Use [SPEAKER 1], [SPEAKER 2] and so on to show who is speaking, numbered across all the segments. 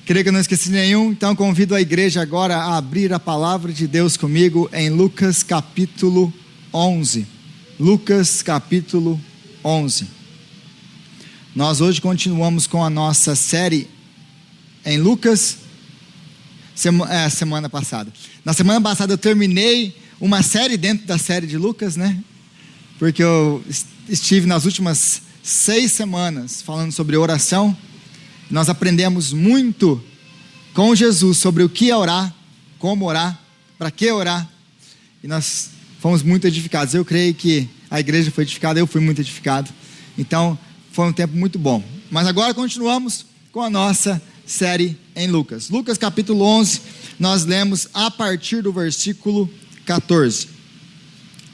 [SPEAKER 1] Creio que eu não esqueci nenhum, então convido a igreja agora a abrir a palavra de Deus comigo em Lucas capítulo 11. Lucas capítulo 11. Nós hoje continuamos com a nossa série em Lucas, semana passada. Na semana passada eu terminei uma série dentro da série de Lucas, né? Porque eu estive nas últimas 6 semanas falando sobre oração. Nós aprendemos muito com Jesus sobre o que é orar, como orar, para que orar. E nós fomos muito edificados. Eu creio que a igreja foi edificada, eu fui muito edificado. Então, foi um tempo muito bom. Mas agora continuamos com a nossa série em Lucas. Lucas capítulo 11, nós lemos a partir do versículo 14.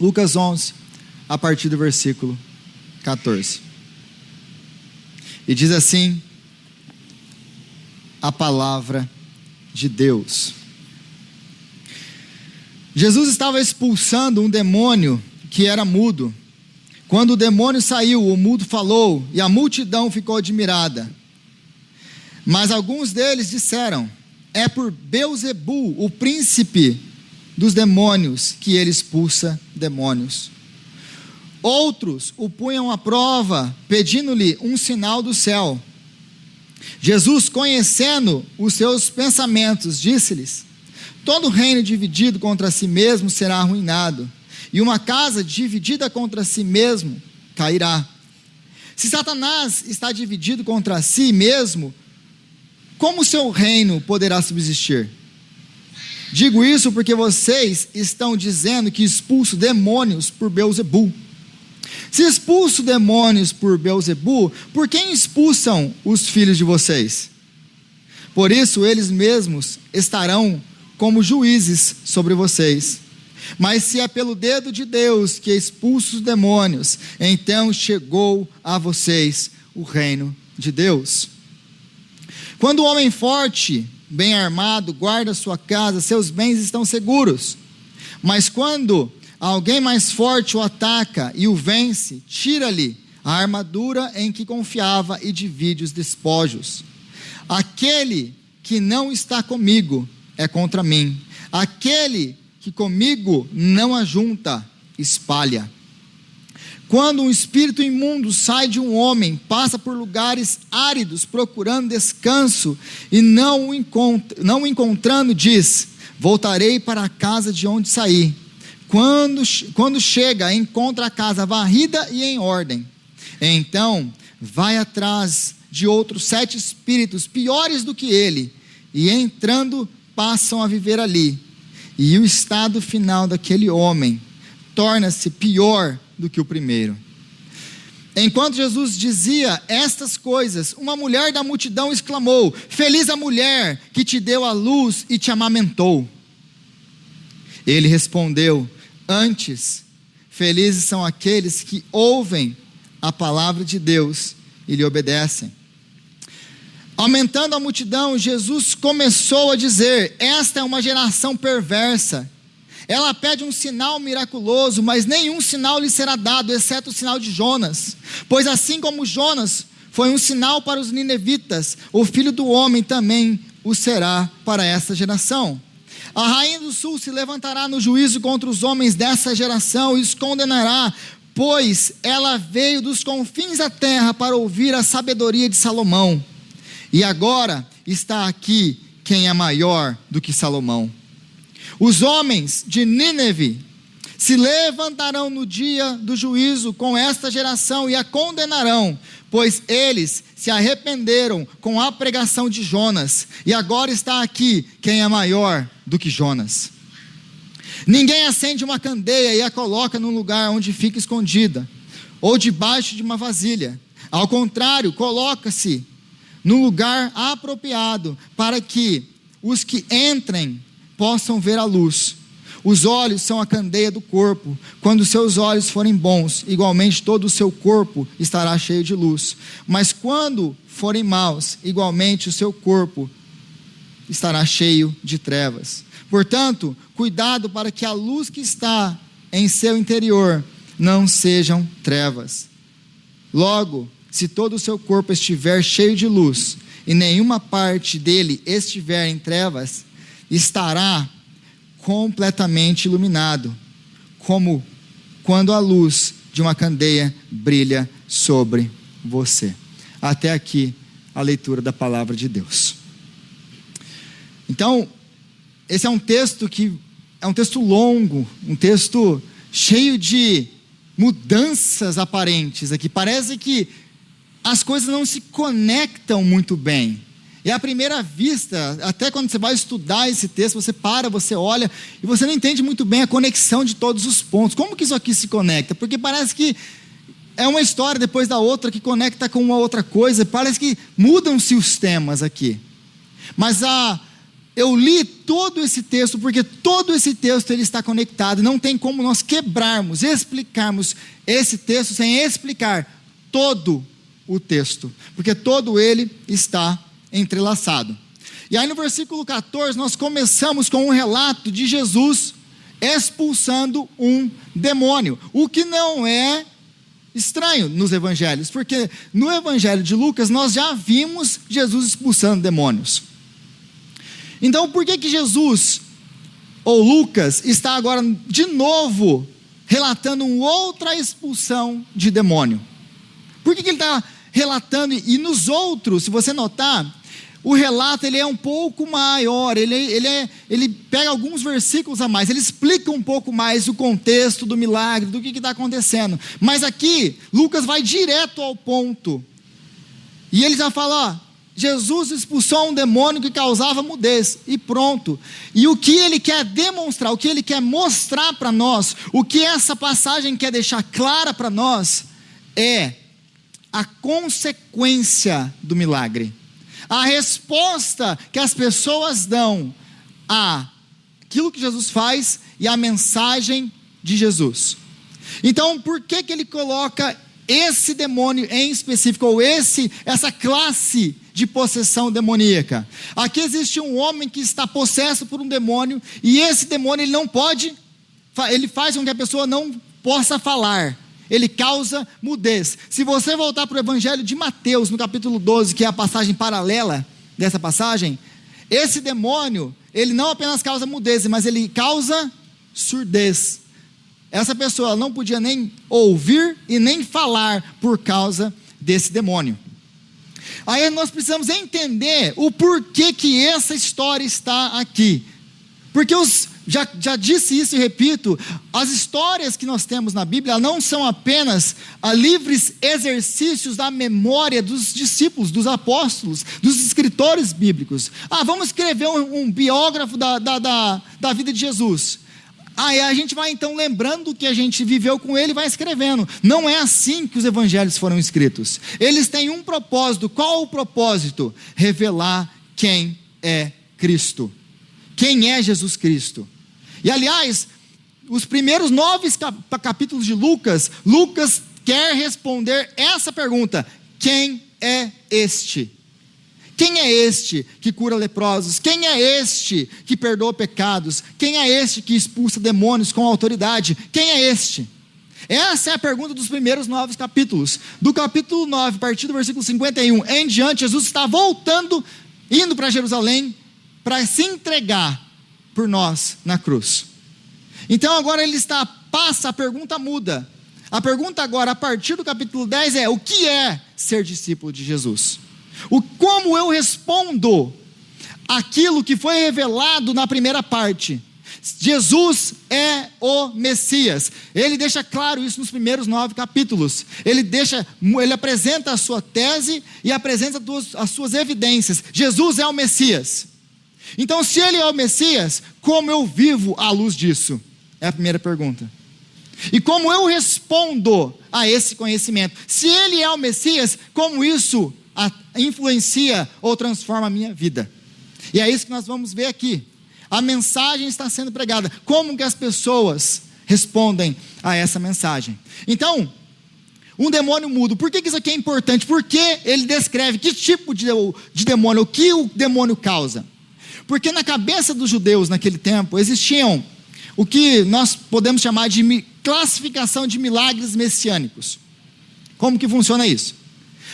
[SPEAKER 1] Lucas 11, a partir do versículo 14. E diz assim a palavra de Deus. Jesus estava expulsando um demônio que era mudo. Quando o demônio saiu, o mudo falou e a multidão ficou admirada. Mas alguns deles disseram: é por Beelzebu, o príncipe dos demônios, que ele expulsa demônios. Outros o punham à prova, pedindo-lhe um sinal do céu. Jesus, conhecendo os seus pensamentos, disse-lhes: todo reino dividido contra si mesmo será arruinado, e uma casa dividida contra si mesmo cairá. Se Satanás está dividido contra si mesmo, como seu reino poderá subsistir? Digo isso porque vocês estão dizendo que expulso demônios por Beelzebu. Se expulso demônios por Beelzebu, por quem expulsam os filhos de vocês? Por isso eles mesmos estarão como juízes sobre vocês. Mas se é pelo dedo de Deus que expulsa os demônios, então chegou a vocês o reino de Deus. Quando o homem forte, bem armado, guarda sua casa, seus bens estão seguros. Mas quando alguém mais forte o ataca e o vence, tira-lhe a armadura em que confiava e divide os despojos. Aquele que não está comigo é contra mim. Aquele que comigo não ajunta, espalha. Quando um espírito imundo sai de um homem, passa por lugares áridos procurando descanso e não o encontrando, diz: voltarei para a casa de onde saí. Quando chega, encontra a casa varrida e em ordem. Então vai atrás de outros 7 espíritos piores do que ele, e entrando passam a viver ali. E o estado final daquele homem torna-se pior do que o primeiro. Enquanto Jesus dizia estas coisas, uma mulher da multidão exclamou: feliz a mulher que te deu a luz e te amamentou. Ele respondeu: antes, felizes são aqueles que ouvem a palavra de Deus e lhe obedecem. Aumentando a multidão, Jesus começou a dizer: esta é uma geração perversa. Ela pede um sinal miraculoso, mas nenhum sinal lhe será dado, exceto o sinal de Jonas. Pois assim como Jonas foi um sinal para os ninevitas, o Filho do Homem também o será para esta geração. A rainha do sul se levantará no juízo contra os homens dessa geração e os condenará, pois ela veio dos confins da terra para ouvir a sabedoria de Salomão. E agora está aqui quem é maior do que Salomão. Os homens de Nínive se levantarão no dia do juízo com esta geração e a condenarão, pois eles se arrependeram com a pregação de Jonas, e agora está aqui quem é maior do que Jonas. Ninguém acende uma candeia e a coloca num lugar onde fica escondida, ou debaixo de uma vasilha. Ao contrário, coloca-se num lugar apropriado, para que os que entrem possam ver a luz. Os olhos são a candeia do corpo. Quando seus olhos forem bons, igualmente todo o seu corpo estará cheio de luz. Mas quando forem maus, igualmente o seu corpo estará cheio de trevas. Portanto, cuidado para que a luz que está em seu interior não sejam trevas. Logo, se todo o seu corpo estiver cheio de luz, e nenhuma parte dele estiver em trevas, estará completamente iluminado, como quando a luz de uma candeia brilha sobre você. Até aqui a leitura da palavra de Deus. Então, esse é um texto longo, um texto cheio de mudanças aparentes aqui. Parece que as coisas não se conectam muito bem. E à primeira vista, até quando você vai estudar esse texto, você olha e você não entende muito bem a conexão de todos os pontos. Como que isso aqui se conecta? Porque parece que é uma história depois da outra que conecta com uma outra coisa. Parece que mudam-se os temas aqui. Mas eu li todo esse texto, porque todo esse texto ele está conectado. Não tem como nós quebrarmos, explicarmos esse texto sem explicar todo o texto, porque todo ele está entrelaçado. E aí no versículo 14 nós começamos com um relato de Jesus expulsando um demônio, o que não é estranho nos evangelhos, porque no evangelho de Lucas nós já vimos Jesus expulsando demônios. Então por que Jesus, ou Lucas, está agora de novo relatando uma outra expulsão de demônio? Por que ele está relatando? E nos outros, se você notar, o relato ele é um pouco maior, ele pega alguns versículos a mais, ele explica um pouco mais o contexto do milagre, do que está acontecendo. Mas aqui, Lucas vai direto ao ponto, e ele já fala, Jesus expulsou um demônio que causava mudez, e pronto. E o que ele quer demonstrar, o que ele quer mostrar para nós, o que essa passagem quer deixar clara para nós, é a consequência do milagre. A resposta que as pessoas dão àquilo que Jesus faz e à mensagem de Jesus. Então, por que ele coloca esse demônio em específico, ou essa classe de possessão demoníaca? Aqui existe um homem que está possesso por um demônio, e esse demônio ele faz com que a pessoa não possa falar. Ele causa mudez. Se você voltar para o evangelho de Mateus, no capítulo 12, que é a passagem paralela dessa passagem, esse demônio, ele não apenas causa mudez, mas ele causa surdez. Essa pessoa não podia nem ouvir e nem falar por causa desse demônio. Aí nós precisamos entender o porquê que essa história está aqui. Porque já disse isso e repito, as histórias que nós temos na Bíblia não são apenas livres exercícios da memória dos discípulos, dos apóstolos, dos escritores bíblicos. Vamos escrever um biógrafo da vida de Jesus. E a gente vai então lembrando do que a gente viveu com ele e vai escrevendo. Não é assim que os evangelhos foram escritos. Eles têm um propósito. Qual o propósito? Revelar quem é Cristo. Quem é Jesus Cristo? E aliás, os primeiros 9 capítulos de Lucas quer responder essa pergunta: quem é este? Quem é este que cura leprosos? Quem é este que perdoa pecados? Quem é este que expulsa demônios com autoridade? Quem é este? Essa é a pergunta dos primeiros 9 capítulos. Do capítulo 9, a partir do versículo 51 em diante, Jesus está indo para Jerusalém, para se entregar por nós na cruz. Então agora a pergunta muda. A pergunta agora, a partir do capítulo 10 é: o que é ser discípulo de Jesus? Como eu respondo aquilo que foi revelado na primeira parte? Jesus é o Messias. Ele deixa claro isso nos primeiros 9 capítulos. Ele apresenta a sua tese e apresenta as suas evidências. Jesus é o Messias. Então, se ele é o Messias, como eu vivo à luz disso? É a primeira pergunta. E como eu respondo a esse conhecimento? Se ele é o Messias, como isso influencia ou transforma a minha vida? E é isso que nós vamos ver aqui. A mensagem está sendo pregada. Como que as pessoas respondem a essa mensagem? Então, um demônio mudo. Por que isso aqui é importante? Porque ele descreve que tipo de demônio, o que o demônio causa. Porque na cabeça dos judeus naquele tempo existiam o que nós podemos chamar de classificação de milagres messiânicos. Como que funciona isso?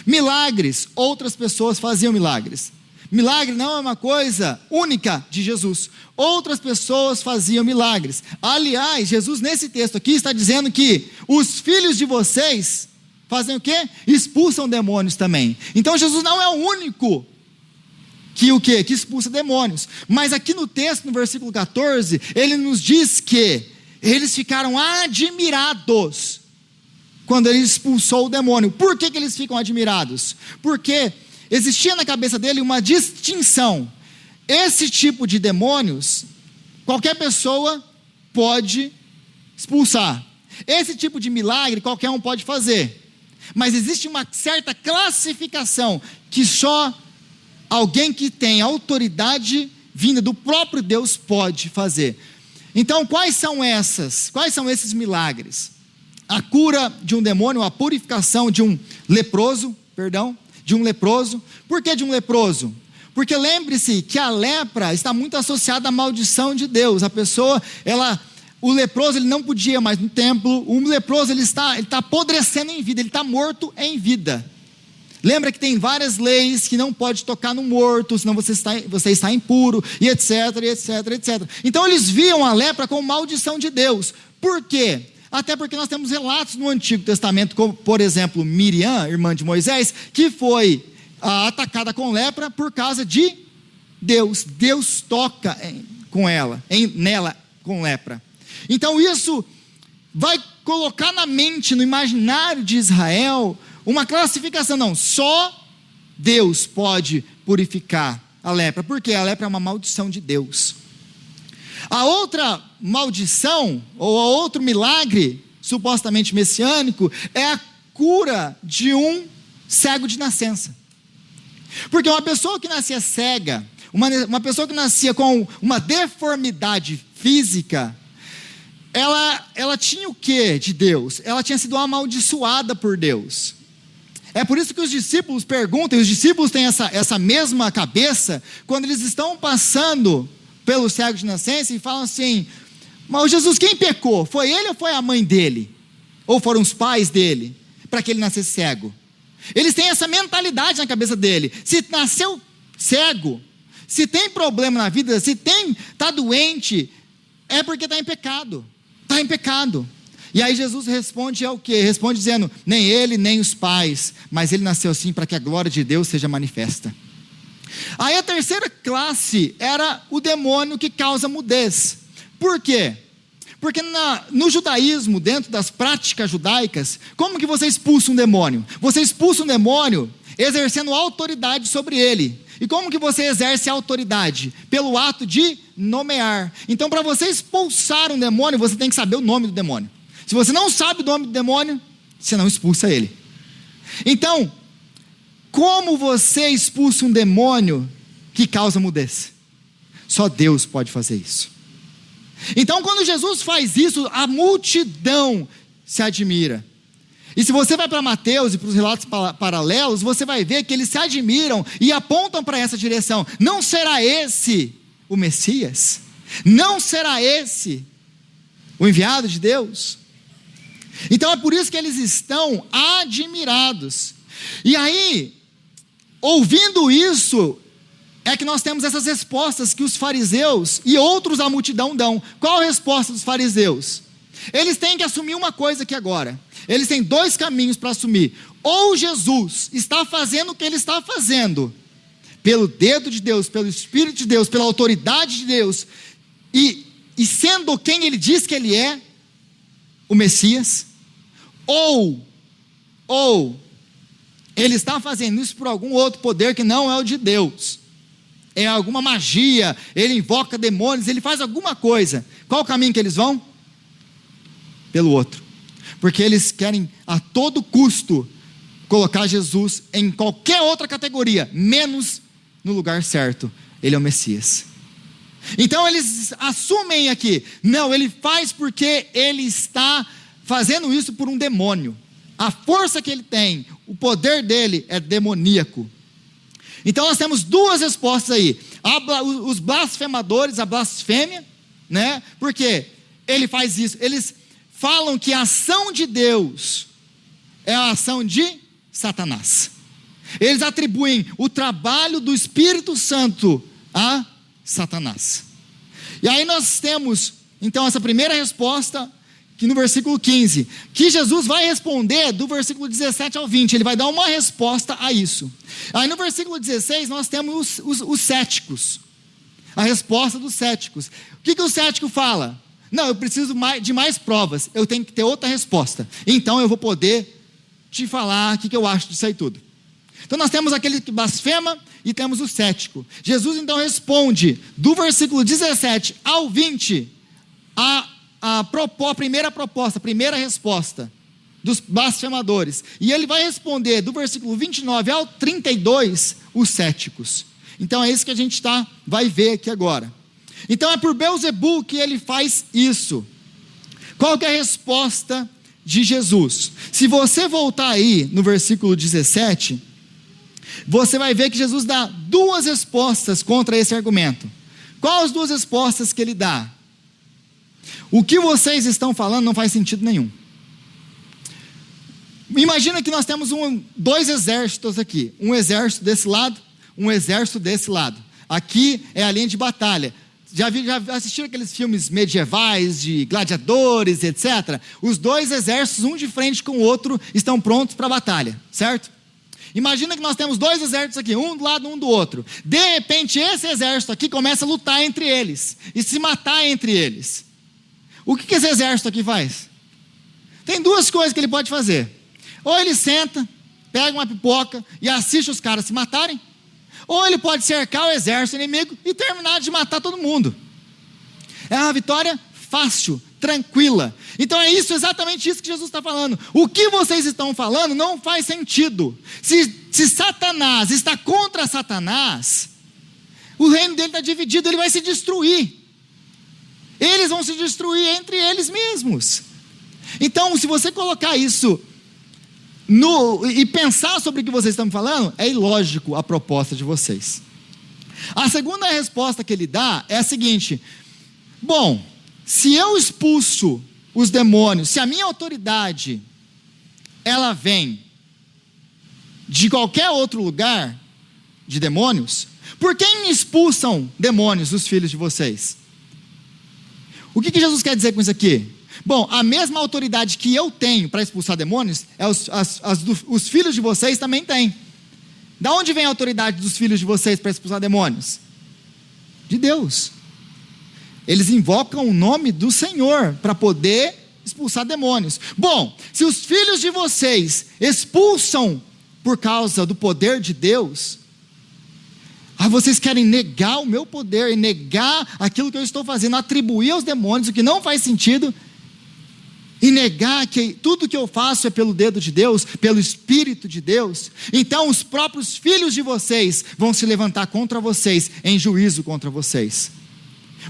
[SPEAKER 1] Milagres, outras pessoas faziam milagres. Milagre não é uma coisa única de Jesus. Outras pessoas faziam milagres. Aliás, Jesus nesse texto aqui está dizendo que os filhos de vocês fazem o quê? Expulsam demônios também. Então Jesus não é o único que o quê? Que expulsa demônios. Mas aqui no texto, no versículo 14, ele nos diz que eles ficaram admirados quando ele expulsou o demônio. Por que eles ficam admirados? Porque existia na cabeça dele uma distinção. Esse tipo de demônios, qualquer pessoa pode expulsar. Esse tipo de milagre, qualquer um pode fazer. Mas existe uma certa classificação, que só alguém que tem autoridade vinda do próprio Deus pode fazer. Então, quais são esses milagres? A cura de um demônio, a purificação de um leproso, Por que de um leproso? Porque lembre-se que a lepra está muito associada à maldição de Deus. A pessoa, o leproso, ele não podia ir mais no templo. O leproso, ele está apodrecendo em vida, ele está morto em vida. Lembra que tem várias leis que não pode tocar no morto, senão você está impuro, e etc, etc, etc. Então eles viam a lepra como maldição de Deus. Por quê? Até porque nós temos relatos no Antigo Testamento, como por exemplo Miriam, irmã de Moisés, que foi atacada com lepra por causa de Deus. Deus toca nela com lepra. Então isso vai colocar na mente, no imaginário de Israel, uma classificação. Não, só Deus pode purificar a lepra, porque a lepra é uma maldição de Deus. A outra maldição, ou a outro milagre, supostamente messiânico, é a cura de um cego de nascença. Porque uma pessoa que nascia cega, uma pessoa que nascia com uma deformidade física, ela tinha o que de Deus? Ela tinha sido amaldiçoada por Deus. É por isso que os discípulos perguntam, e os discípulos têm essa mesma cabeça, quando eles estão passando pelo cego de nascença e falam assim: mas Jesus, quem pecou? Foi ele ou foi a mãe dele? Ou foram os pais dele, para que ele nascesse cego? Eles têm essa mentalidade na cabeça dele. Se nasceu cego, se tem problema na vida, se está doente, é porque está em pecado. Está em pecado. E aí Jesus responde o quê? Responde dizendo: nem ele, nem os pais, mas ele nasceu assim para que a glória de Deus seja manifesta. Aí a terceira classe era o demônio que causa mudez. Por quê? Porque no judaísmo, dentro das práticas judaicas, como que você expulsa um demônio? Você expulsa um demônio exercendo autoridade sobre ele. E como que você exerce a autoridade? Pelo ato de nomear. Então, para você expulsar um demônio, você tem que saber o nome do demônio. Se você não sabe o nome do demônio, você não expulsa ele. Então, como você expulsa um demônio que causa mudez? Só Deus pode fazer isso. Então, quando Jesus faz isso, a multidão se admira. E se você vai para Mateus e para os relatos paralelos, você vai ver que eles se admiram e apontam para essa direção. Não será esse o Messias? Não será esse o enviado de Deus? Então é por isso que eles estão admirados. E aí, ouvindo isso, é que nós temos essas respostas que os fariseus e outros da multidão dão. Qual a resposta dos fariseus? Eles têm que assumir uma coisa aqui agora. Eles têm dois caminhos para assumir. Ou Jesus está fazendo o que ele está fazendo, pelo dedo de Deus, pelo Espírito de Deus, pela autoridade de Deus, e sendo quem ele diz que ele é, o Messias. Ou ele está fazendo isso por algum outro poder que não é o de Deus. É alguma magia, ele invoca demônios, ele faz alguma coisa. Qual o caminho que eles vão? Pelo outro. Porque eles querem a todo custo colocar Jesus em qualquer outra categoria, menos no lugar certo. Ele é o Messias. Então eles assumem aqui, não, ele faz porque ele está fazendo isso por um demônio. A força que ele tem, o poder dele é demoníaco. Então nós temos duas respostas aí. Os blasfemadores, a blasfêmia, né? Porque ele faz isso. Eles falam que a ação de Deus é a ação de Satanás. Eles atribuem o trabalho do Espírito Santo a Satanás. E aí nós temos, então, essa primeira resposta, que no versículo 15, que Jesus vai responder do versículo 17 ao 20, ele vai dar uma resposta a isso. Aí no versículo 16 nós temos os céticos, a resposta dos céticos. O que o cético fala? Não, eu preciso de mais provas, eu tenho que ter outra resposta, então eu vou poder te falar o que eu acho disso aí tudo. Então nós temos aquele que blasfema e temos o cético. Jesus então responde do versículo 17 ao 20 a primeira resposta dos blasfemadores. E ele vai responder do versículo 29 ao 32 os céticos. Então é isso que a gente vai ver aqui agora. Então é por Beelzebul que ele faz isso. Qual que é a resposta de Jesus? Se você voltar aí no versículo 17, você vai ver que Jesus dá duas respostas contra esse argumento. Quais as duas respostas que ele dá? O que vocês estão falando não faz sentido nenhum. Imagina que nós temos dois exércitos aqui. Um exército desse lado, um exército desse lado. Aqui é a linha de batalha. Já assistiram aqueles filmes medievais de gladiadores, etc? Os dois exércitos, um de frente com o outro, estão prontos para a batalha, certo? Imagina que nós temos dois exércitos aqui, um do lado, um do outro. De repente, esse exército aqui começa a lutar entre eles e se matar entre eles. O que esse exército aqui faz? Tem duas coisas que ele pode fazer. Ou ele senta, pega uma pipoca e assiste os caras se matarem, ou ele pode cercar o exército inimigo e terminar de matar todo mundo. É uma vitória fácil, tranquila. Então é exatamente isso que Jesus está falando. O que vocês estão falando não faz sentido. Se Satanás está contra Satanás, o reino dele está dividido, ele vai se destruir. Eles vão se destruir entre eles mesmos. Então, se você colocar isso e pensar sobre o que vocês estão falando, é ilógico a proposta de vocês. A segunda resposta que ele dá é a seguinte: bom, se eu expulso os demônios, se a minha autoridade ela vem de qualquer outro lugar de demônios, por quem expulsam demônios os filhos de vocês? O que Jesus quer dizer com isso aqui? Bom, a mesma autoridade que eu tenho para expulsar demônios, os filhos de vocês também têm. Da onde vem a autoridade dos filhos de vocês para expulsar demônios? De Deus. Eles invocam o nome do Senhor para poder expulsar demônios. Bom, se os filhos de vocês expulsam por causa do poder de Deus, vocês querem negar o meu poder e negar aquilo que eu estou fazendo, atribuir aos demônios o que não faz sentido, e negar que tudo que eu faço é pelo dedo de Deus, pelo Espírito de Deus. Então os próprios filhos de vocês vão se levantar contra vocês, em juízo contra vocês,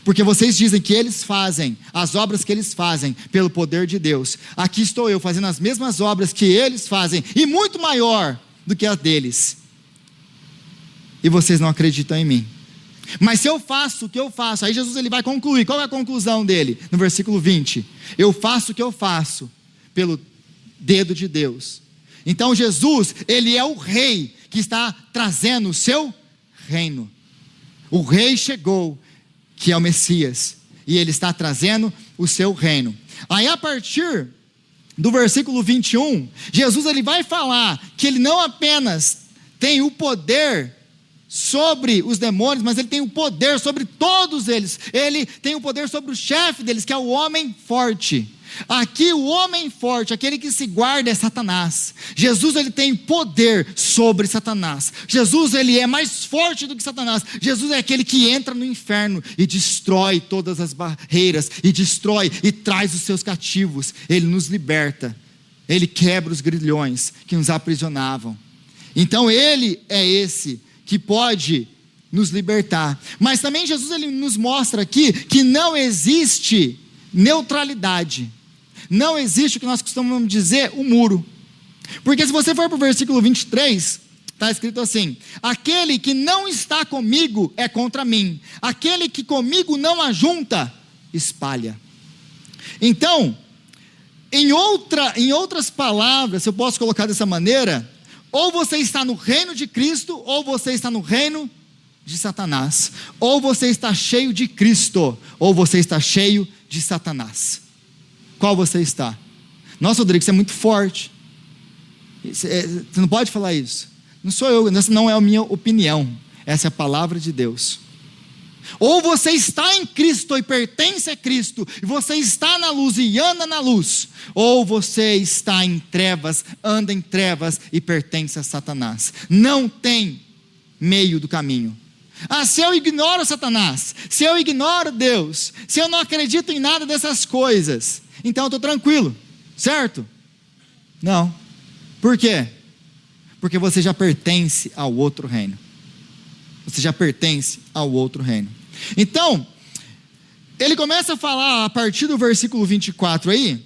[SPEAKER 1] porque vocês dizem que eles fazem as obras que eles fazem pelo poder de Deus. Aqui estou eu fazendo as mesmas obras que eles fazem, e muito maior do que as deles, e vocês não acreditam em mim. Mas se eu faço o que eu faço, aí Jesus ele vai concluir. Qual é a conclusão dele? No versículo 20: eu faço o que eu faço pelo dedo de Deus. Então Jesus, ele é o rei que está trazendo o seu reino. O rei chegou, que é o Messias, e ele está trazendo o seu reino. Aí a partir do versículo 21, Jesus ele vai falar que ele não apenas tem o poder sobre os demônios, mas ele tem o poder sobre todos eles. Ele tem o poder sobre o chefe deles, que é o homem forte. Aqui o homem forte, aquele que se guarda, é Satanás. Jesus ele tem poder sobre Satanás. Jesus ele é mais forte do que Satanás. Jesus é aquele que entra no inferno e destrói todas as barreiras, e destrói e traz os seus cativos. Ele nos liberta, ele quebra os grilhões que nos aprisionavam. Então ele é esse que pode nos libertar. Mas também Jesus ele nos mostra aqui que não existe neutralidade. Não existe o que nós costumamos dizer, o muro. Porque se você for para o versículo 23, está escrito assim: aquele que não está comigo é contra mim, aquele que comigo não ajunta, espalha. Então, em outras palavras, se eu posso colocar dessa maneira, Ou você está no reino de Cristo, ou você está no reino de Satanás. Ou você está cheio de Cristo, ou você está cheio de Satanás. Qual você está? Nossa, Rodrigo, isso é muito forte. Você não pode falar isso. Não sou eu, essa não é a minha opinião. Essa é a palavra de Deus. Ou você está em Cristo e pertence a Cristo, e você está na luz e anda na luz, ou você está em trevas, anda em trevas e pertence a Satanás. Não tem meio do caminho. Se eu ignoro Satanás, se eu ignoro Deus, se eu não acredito em nada dessas coisas, então eu estou tranquilo, certo? Não. Por quê? Porque você já pertence ao outro reino. Você já pertence ao outro reino. Então, ele começa a falar a partir do versículo 24 aí,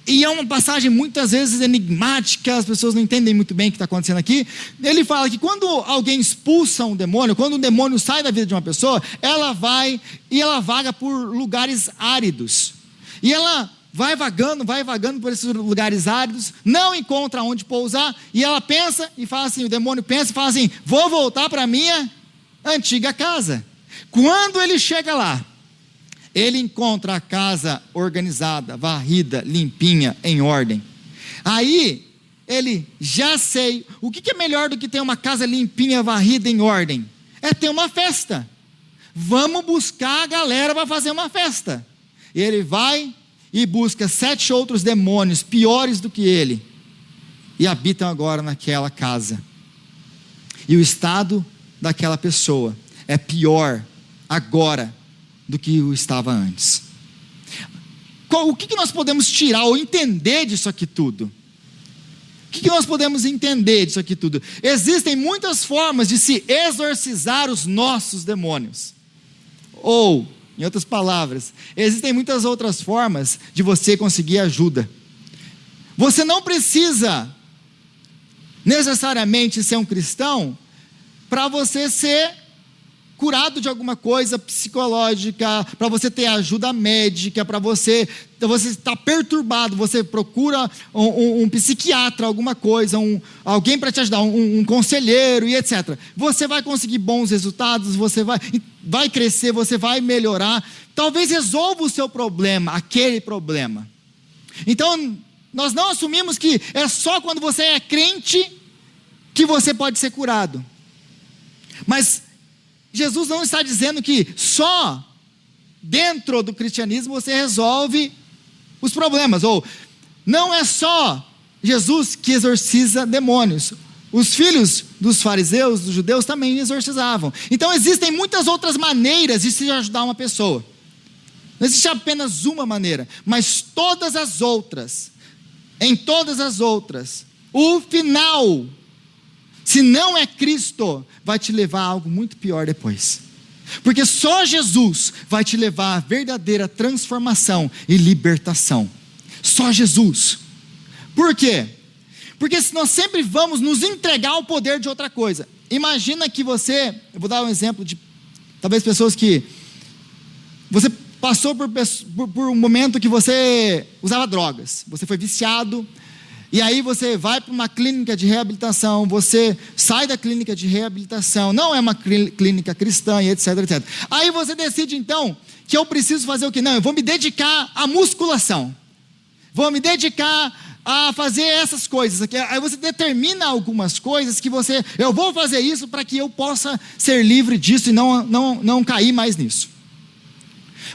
[SPEAKER 1] e é uma passagem muitas vezes enigmática, as pessoas não entendem muito bem o que está acontecendo aqui. Ele fala que quando alguém expulsa um demônio, quando um demônio sai da vida de uma pessoa, ela vai e ela vaga por lugares áridos, e ela vai vagando por esses lugares áridos, não encontra onde pousar, e ela pensa e fala assim, o demônio pensa e fala assim, vou voltar para a minha antiga casa. Quando ele chega lá, ele encontra a casa organizada, varrida, limpinha, em ordem. Aí, ele, já sei, o que é melhor do que ter uma casa limpinha, varrida, em ordem? É ter uma festa. Vamos buscar a galera para fazer uma festa. E ele vai e busca 7 outros demônios, piores do que ele, e habitam agora naquela casa. E o estado daquela pessoa é pior agora do que o estava antes. O que nós podemos tirar ou entender disso aqui tudo? O que nós podemos entender disso aqui tudo? Existem muitas formas de se exorcizar os nossos demônios. Ou, em outras palavras, existem muitas outras formas de você conseguir ajuda. Você não precisa necessariamente ser um cristão para você ser curado de alguma coisa psicológica, para você ter ajuda médica, para você está perturbado, você procura um psiquiatra, alguma coisa, alguém para te ajudar, um conselheiro e etc. Você vai conseguir bons resultados, você vai crescer, você vai melhorar, talvez resolva o seu problema, aquele problema. Então, nós não assumimos que é só quando você é crente que você pode ser curado. Mas Jesus não está dizendo que só dentro do cristianismo você resolve os problemas, ou não é só Jesus que exorciza demônios. Os filhos dos fariseus, dos judeus, também exorcizavam. Então existem muitas outras maneiras de se ajudar uma pessoa. Não existe apenas uma maneira, mas todas as outras, em todas as outras, o final, se não é Cristo, vai te levar a algo muito pior depois. Porque só Jesus vai te levar a verdadeira transformação e libertação. Só Jesus. Por quê? Porque nós sempre vamos nos entregar ao poder de outra coisa. Imagina que você, eu vou dar um exemplo de talvez pessoas que você passou por um momento que você usava drogas, você foi viciado, e aí você vai para uma clínica de reabilitação, você sai da clínica de reabilitação, não é uma clínica cristã e etc, etc. Aí você decide então que eu preciso fazer o quê? Não, eu vou me dedicar à musculação, vou me dedicar a fazer essas coisas aqui. Aí você determina algumas coisas que eu vou fazer isso para que eu possa ser livre disso e não cair mais nisso.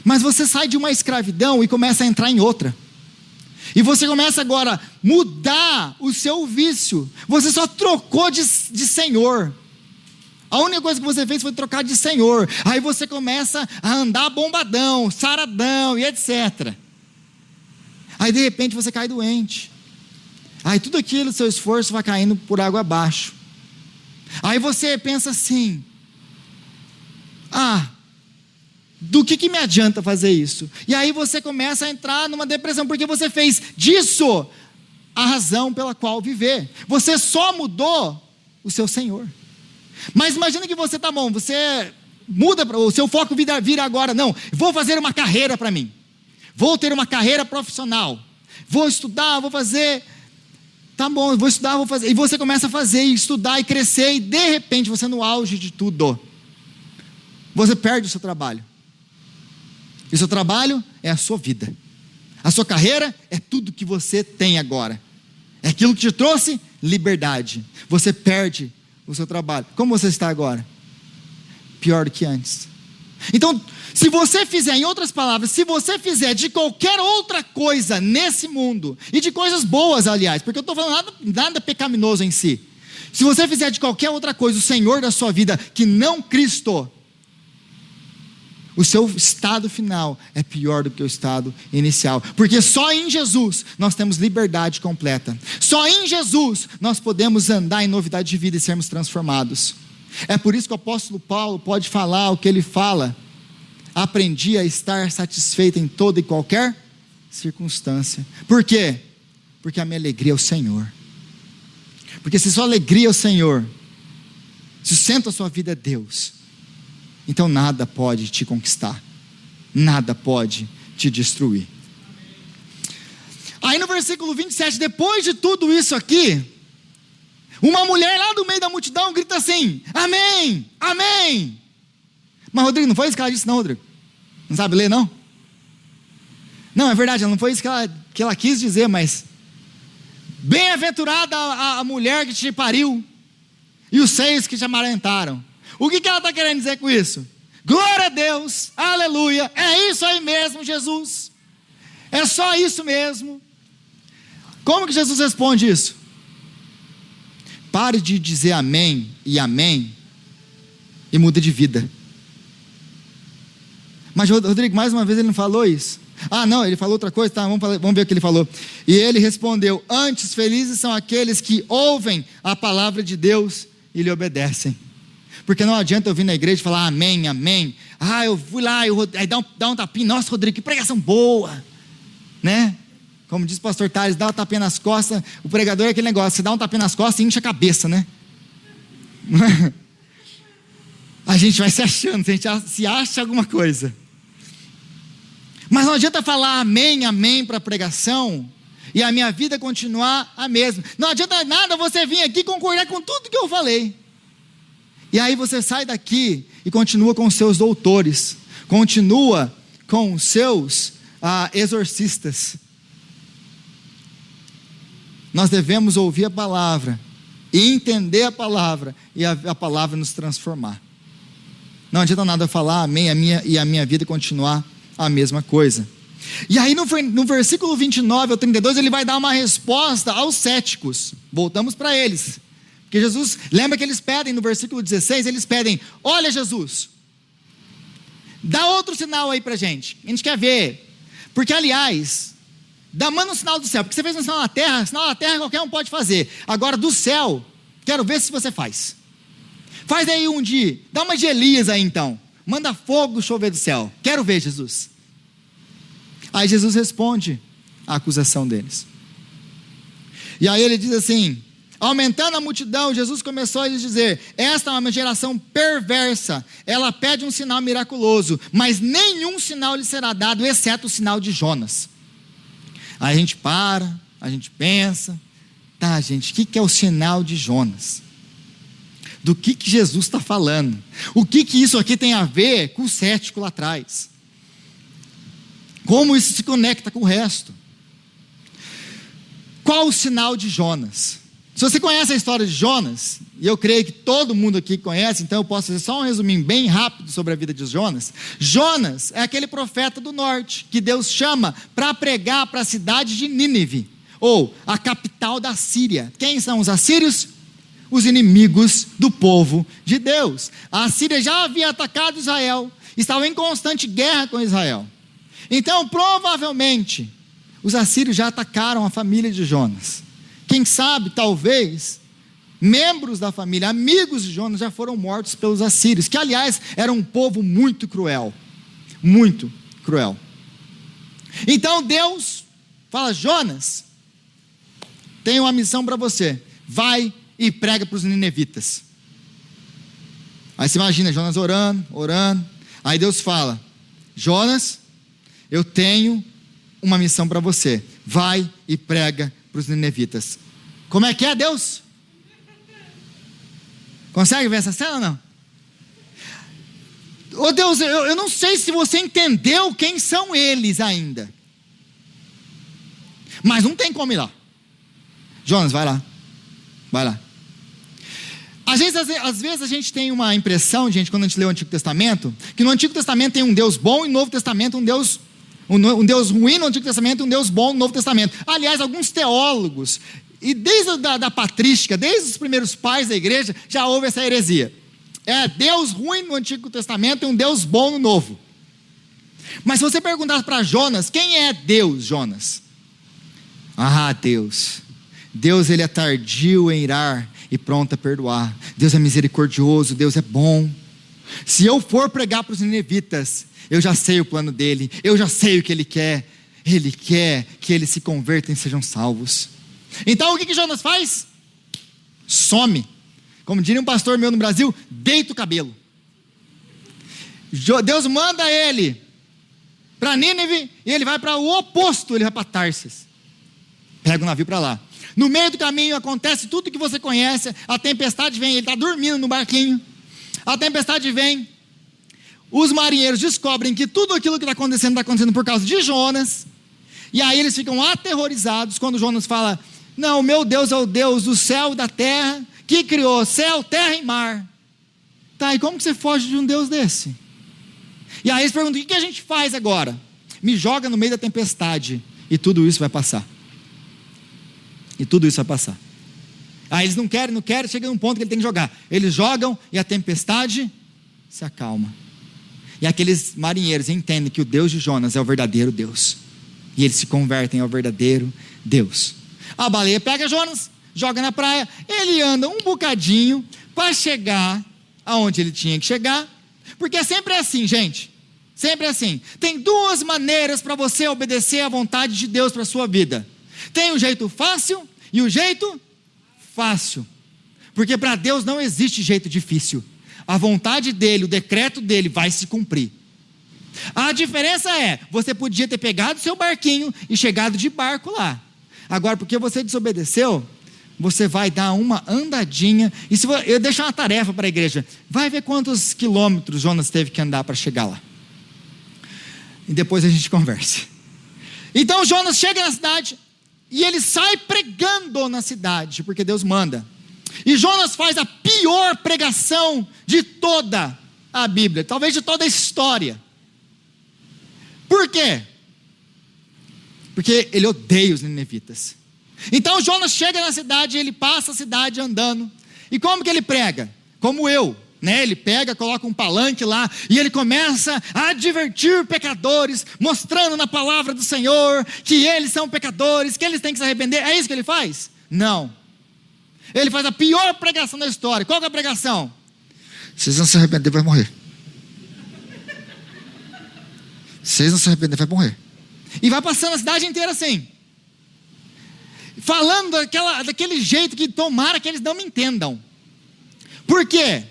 [SPEAKER 1] Mas você sai de uma escravidão e começa a entrar em outra. E você começa agora a mudar o seu vício. Você só trocou de senhor. A única coisa que você fez foi trocar de senhor. Aí você começa a andar bombadão, saradão e etc. Aí de repente você cai doente. Aí tudo aquilo, seu esforço vai caindo por água abaixo. Aí você pensa assim: do que me adianta fazer isso? E aí você começa a entrar numa depressão, porque você fez disso a razão pela qual viver. Você só mudou o seu Senhor. Mas imagina que você você muda, o seu foco vira agora, não, vou fazer uma carreira para mim, vou ter uma carreira profissional, vou estudar, vou fazer. Tá bom, eu vou estudar, vou fazer. E você começa a fazer, e estudar, e crescer, e de repente, você no auge de tudo, você perde o seu trabalho. E o seu trabalho é a sua vida. A sua carreira é tudo que você tem agora. É aquilo que te trouxe liberdade. Você perde o seu trabalho. Como você está agora? Pior do que antes. Então, se você fizer, em outras palavras, se você fizer de qualquer outra coisa nesse mundo, e de coisas boas, aliás, porque eu estou falando nada pecaminoso em si. Se você fizer de qualquer outra coisa o Senhor da sua vida, que não Cristo, o seu estado final é pior do que o estado inicial. Porque só em Jesus nós temos liberdade completa. Só em Jesus nós podemos andar em novidade de vida e sermos transformados. É por isso que o apóstolo Paulo pode falar o que ele fala. Aprendi a estar satisfeito em toda e qualquer circunstância. Por quê? Porque a minha alegria é o Senhor. Porque se sua alegria é o Senhor, se o centro da sua vida é Deus, então nada pode te conquistar, nada pode te destruir. Aí no versículo 27, depois de tudo isso aqui, uma mulher lá do meio da multidão grita assim: amém, amém. Mas Rodrigo, não foi isso que ela disse não, Rodrigo? Não sabe ler não? Não, é verdade, não foi isso que ela quis dizer, mas bem-aventurada a mulher que te pariu e os seios que te amamentaram. O que ela está querendo dizer com isso? Glória a Deus, aleluia, é isso aí mesmo, Jesus, é só isso mesmo. Como que Jesus responde isso? Pare de dizer amém e mude de vida. Mas Rodrigo, mais uma vez ele não falou isso. Ah não, ele falou outra coisa, tá, vamos ver o que ele falou. E ele respondeu: antes felizes são aqueles que ouvem a palavra de Deus e lhe obedecem. Porque não adianta eu vir na igreja e falar amém, amém. Ah, eu fui lá, aí dá um tapinha. Nossa, Rodrigo, que pregação boa, né? Como diz o pastor Tales, dá um tapinha nas costas. O pregador é aquele negócio, você dá um tapinha nas costas e incha a cabeça, né? A gente vai se achando, a gente se acha alguma coisa. Mas não adianta falar amém, amém para a pregação e a minha vida continuar a mesma. Não adianta nada você vir aqui concordar com tudo que eu falei. E aí você sai daqui e continua com os seus doutores, continua com os seus exorcistas. Nós devemos ouvir a palavra e entender a palavra e a palavra nos transformar. Não adianta nada falar amém e a minha vida continuar a mesma coisa. E aí no versículo 29 ao 32 ele vai dar uma resposta aos céticos. Voltamos para eles. Porque Jesus, lembra que eles pedem no versículo 16, eles pedem: olha Jesus, dá outro sinal aí pra gente, a gente quer ver. Porque aliás, manda um sinal do céu, porque você fez um sinal na terra qualquer um pode fazer. Agora do céu, quero ver se você faz. Faz aí um dia, dá uma de Elias aí então, manda fogo chover do céu, quero ver Jesus. Aí Jesus responde a acusação deles. E aí ele diz assim: aumentando a multidão, Jesus começou a lhes dizer: esta é uma geração perversa, ela pede um sinal miraculoso, mas nenhum sinal lhe será dado, exceto o sinal de Jonas. Aí a gente para, a gente pensa, tá gente, o que é o sinal de Jonas? Do que Jesus está falando? O que isso aqui tem a ver com o cético lá atrás? Como isso se conecta com o resto? Qual o sinal de Jonas? Se você conhece a história de Jonas, e eu creio que todo mundo aqui conhece, então eu posso fazer só um resuminho bem rápido sobre a vida de Jonas. Jonas é aquele profeta do norte, que Deus chama para pregar para a cidade de Nínive, ou a capital da Síria. Quem são os assírios? Os inimigos do povo de Deus. A Síria já havia atacado Israel, estava em constante guerra com Israel. Então provavelmente os assírios já atacaram a família de Jonas. Quem sabe, talvez, membros da família, amigos de Jonas já foram mortos pelos assírios, que aliás era um povo muito cruel, muito cruel. Então Deus fala: Jonas, tenho uma missão para você, vai e prega para os ninevitas. Aí você imagina Jonas orando, aí Deus fala: Jonas, eu tenho uma missão para você, vai e prega para os ninevitas. Como é que é, Deus? Consegue ver essa cena ou não? Ô Deus, eu não sei se você entendeu quem são eles ainda. Mas não tem como ir lá. Jonas, vai lá. Vai lá. Às vezes a gente tem uma impressão, gente, quando a gente lê o Antigo Testamento, que no Antigo Testamento tem um Deus bom e no Novo Testamento um Deus ruim no Antigo Testamento e um Deus bom no Novo Testamento. Aliás, alguns teólogos, e desde da patrística, desde os primeiros pais da igreja, já houve essa heresia. É Deus ruim no Antigo Testamento e um Deus bom no Novo. Mas se você perguntar para Jonas, quem é Deus, Jonas? Ah, Deus. Deus, ele é tardio em irar e pronto a perdoar. Deus é misericordioso, Deus é bom. Se eu for pregar para os ninivitas, eu já sei o plano dele, eu já sei o que ele quer. Ele quer que eles se convertam e sejam salvos. Então o que Jonas faz? Some. Como diria um pastor meu no Brasil, deita o cabelo. Deus manda ele para Nínive e ele vai para o oposto, ele vai para Tarsis. Pega o navio para lá. No meio do caminho acontece tudo que você conhece. A tempestade vem, ele está dormindo no barquinho. A tempestade vem. Os marinheiros descobrem que tudo aquilo que está acontecendo por causa de Jonas. E aí eles ficam aterrorizados quando Jonas fala: não, meu Deus é o Deus do céu e da terra, que criou céu, terra e mar. Tá, e como que você foge de um Deus desse? E aí eles perguntam: o que a gente faz agora? Me joga no meio da tempestade e tudo isso vai passar. E tudo isso vai passar. Aí eles não querem, chega num ponto que ele tem que jogar. Eles jogam e a tempestade se acalma. E aqueles marinheiros entendem que o Deus de Jonas é o verdadeiro Deus. E eles se convertem ao verdadeiro Deus. A baleia pega Jonas, joga na praia. Ele anda um bocadinho para chegar aonde ele tinha que chegar. Porque é sempre assim, gente. Sempre assim. Tem duas maneiras para você obedecer à vontade de Deus para a sua vida. Tem o jeito fácil e o jeito fácil. Porque para Deus não existe jeito difícil. A vontade dele, o decreto dele vai se cumprir. A diferença é, você podia ter pegado seu barquinho e chegado de barco lá. Agora, porque você desobedeceu, você vai dar uma andadinha. E se eu deixar uma tarefa para a igreja, vai ver quantos quilômetros Jonas teve que andar para chegar lá. E depois a gente conversa. Então Jonas chega na cidade e ele sai pregando na cidade, porque Deus manda. E Jonas faz a pior pregação de toda a Bíblia, talvez de toda a história. Por quê? Porque ele odeia os ninivitas. Então Jonas chega na cidade, ele passa a cidade andando. E como que ele prega? Como eu, né? Ele pega, coloca um palanque lá e ele começa a advertir pecadores, mostrando na palavra do Senhor que eles são pecadores, que eles têm que se arrepender. É isso que ele faz? Não. Ele faz a pior pregação da história. Qual que é a pregação? Vocês não se arrepender, vai morrer. Vocês não se arrepender, vai morrer. E vai passando a cidade inteira assim, falando daquele jeito que tomara que eles não me entendam. Por quê?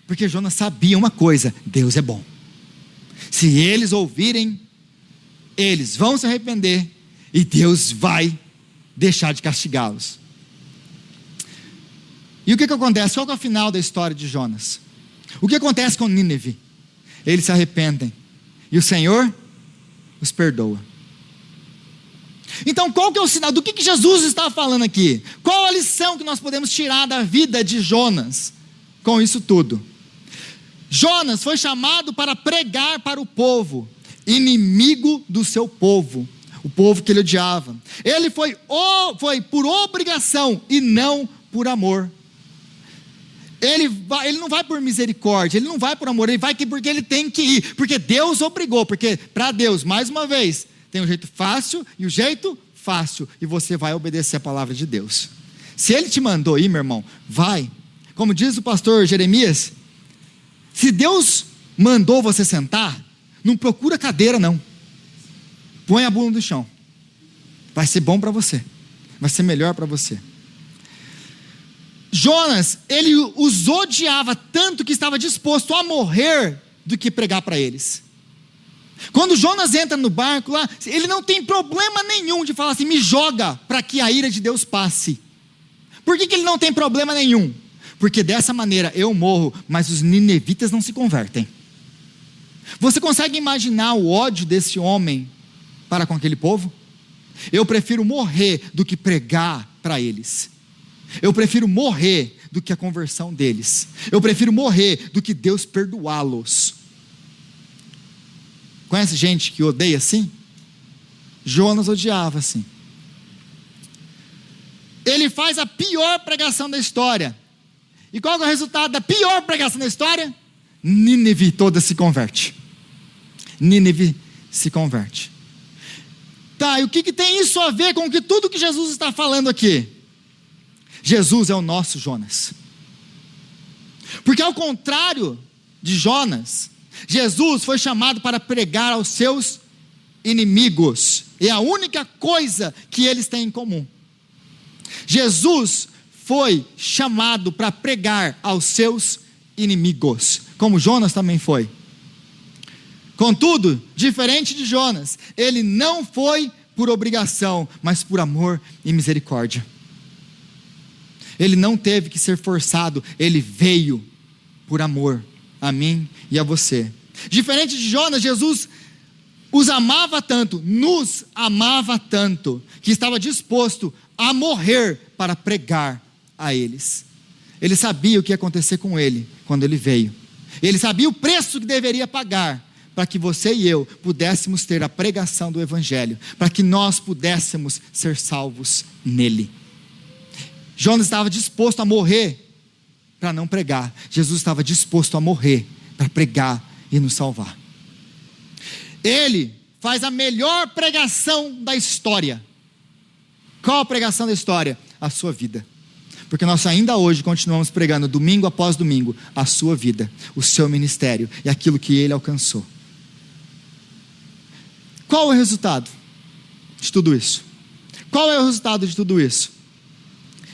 [SPEAKER 1] Porque Jonas sabia uma coisa: Deus é bom. Se eles ouvirem, eles vão se arrepender e Deus vai deixar de castigá-los. E o que acontece? Qual que é o final da história de Jonas? O que acontece com Nínive? Eles se arrependem e o Senhor os perdoa. Então qual que é o sinal? Do que Jesus está falando aqui? Qual a lição que nós podemos tirar da vida de Jonas com isso tudo? Jonas foi chamado para pregar para o povo, inimigo do seu povo, o povo que ele odiava. Ele foi por obrigação e não por amor. Ele não vai por misericórdia, ele não vai por amor, ele vai porque ele tem que ir, porque Deus obrigou, porque para Deus, mais uma vez, tem o jeito fácil e o jeito fácil, e você vai obedecer a palavra de Deus. Se ele te mandou ir, meu irmão, vai. Como diz o pastor Jeremias, se Deus mandou você sentar, não procura cadeira não, põe a bunda no chão, vai ser bom para você, vai ser melhor para você. Jonas, ele os odiava tanto que estava disposto a morrer do que pregar para eles. Quando Jonas entra no barco lá, ele não tem problema nenhum de falar assim: me joga para que a ira de Deus passe. Por que ele não tem problema nenhum? Porque dessa maneira eu morro, mas os ninevitas não se convertem. Você consegue imaginar o ódio desse homem para com aquele povo? Eu prefiro morrer do que pregar para eles. Eu prefiro morrer do que a conversão deles. Eu prefiro morrer do que Deus perdoá-los. Conhece gente que odeia assim? Jonas odiava assim. Ele faz a pior pregação da história. E qual é o resultado da pior pregação da história? Nínive toda se converte. Nínive se converte. Tá, e o que tem isso a ver com tudo que Jesus está falando aqui? Jesus é o nosso Jonas. Porque ao contrário de Jonas, Jesus foi chamado para pregar aos seus inimigos. É a única coisa que eles têm em comum. Jesus foi chamado para pregar aos seus inimigos, como Jonas também foi. Contudo, diferente de Jonas, ele não foi por obrigação, mas por amor e misericórdia. Ele não teve que ser forçado, ele veio por amor a mim e a você. Diferente de Jonas, Jesus os amava tanto, nos amava tanto, que estava disposto a morrer para pregar a eles. Ele sabia o que ia acontecer com ele quando ele veio. Ele sabia o preço que deveria pagar para que você e eu pudéssemos ter a pregação do Evangelho, para que nós pudéssemos ser salvos nele. Jonas estava disposto a morrer para não pregar. Jesus estava disposto a morrer para pregar e nos salvar. Ele faz a melhor pregação da história. Qual a pregação da história? A sua vida. Porque nós ainda hoje continuamos pregando domingo após domingo a sua vida, o seu ministério e aquilo que ele alcançou. Qual é o resultado de tudo isso? Qual é o resultado de tudo isso?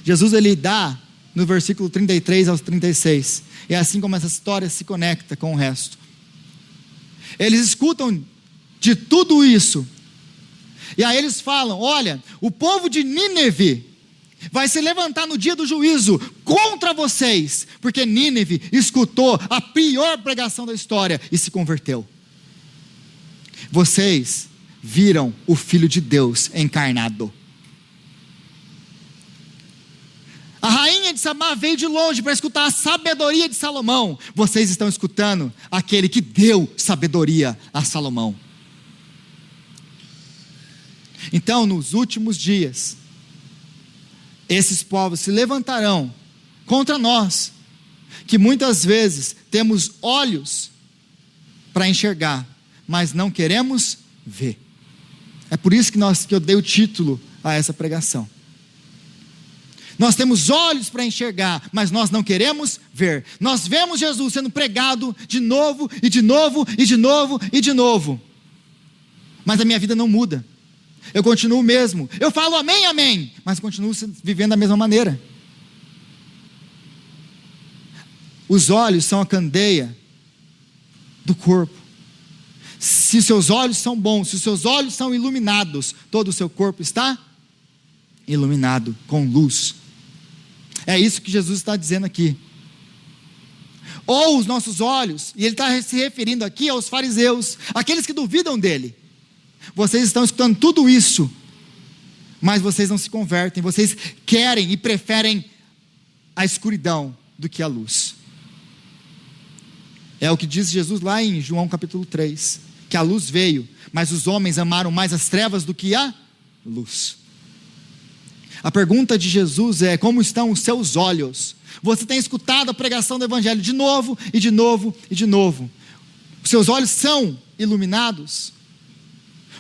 [SPEAKER 1] Jesus ele dá no versículo 33 aos 36. É assim como essa história se conecta com o resto. Eles escutam de tudo isso. E aí eles falam: olha, o povo de Nínive vai se levantar no dia do juízo contra vocês, porque Nínive escutou a pior pregação da história e se converteu. Vocês viram o Filho de Deus encarnado. A rainha de Sabá veio de longe para escutar a sabedoria de Salomão. Vocês estão escutando aquele que deu sabedoria a Salomão. Então, nos últimos dias, esses povos se levantarão contra nós, que muitas vezes temos olhos para enxergar, mas não queremos ver. É por isso que eu dei o título a essa pregação. Nós temos olhos para enxergar, mas nós não queremos ver. Nós vemos Jesus sendo pregado de novo, e de novo, e de novo, e de novo. Mas a minha vida não muda. Eu continuo o mesmo. Eu falo amém, amém, mas continuo vivendo da mesma maneira. Os olhos são a candeia do corpo. Se os seus olhos são bons, se os seus olhos são iluminados, todo o seu corpo está iluminado com luz. É isso que Jesus está dizendo aqui. Ou os nossos olhos, e ele está se referindo aqui aos fariseus, aqueles que duvidam dele. Vocês estão escutando tudo isso, mas vocês não se convertem. Vocês querem e preferem a escuridão do que a luz. É o que diz Jesus lá em João capítulo 3, que a luz veio, mas os homens amaram mais as trevas do que a luz. A pergunta de Jesus é: como estão os seus olhos? Você tem escutado a pregação do Evangelho de novo, e de novo, e de novo. Os seus olhos são iluminados?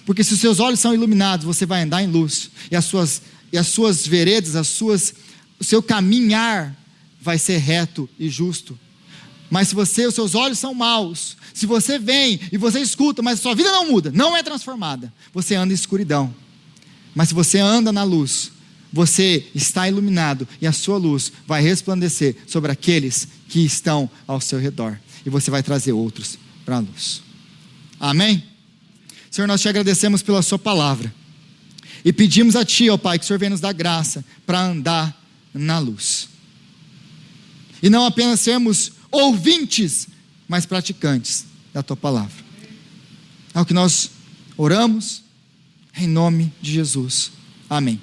[SPEAKER 1] Porque se os seus olhos são iluminados, você vai andar em luz, e as suas veredas, o seu caminhar vai ser reto e justo. Mas se os seus olhos são maus, se você vem e você escuta, mas a sua vida não muda, não é transformada, você anda em escuridão. Mas se você anda na luz, você está iluminado, e a sua luz vai resplandecer sobre aqueles que estão ao seu redor, e você vai trazer outros para a luz. Amém? Senhor, nós te agradecemos pela sua palavra, e pedimos a ti, ó Pai, que o Senhor venha nos dar graça para andar na luz. E não apenas sermos ouvintes, mas praticantes da tua palavra. É o que nós oramos, em nome de Jesus. Amém.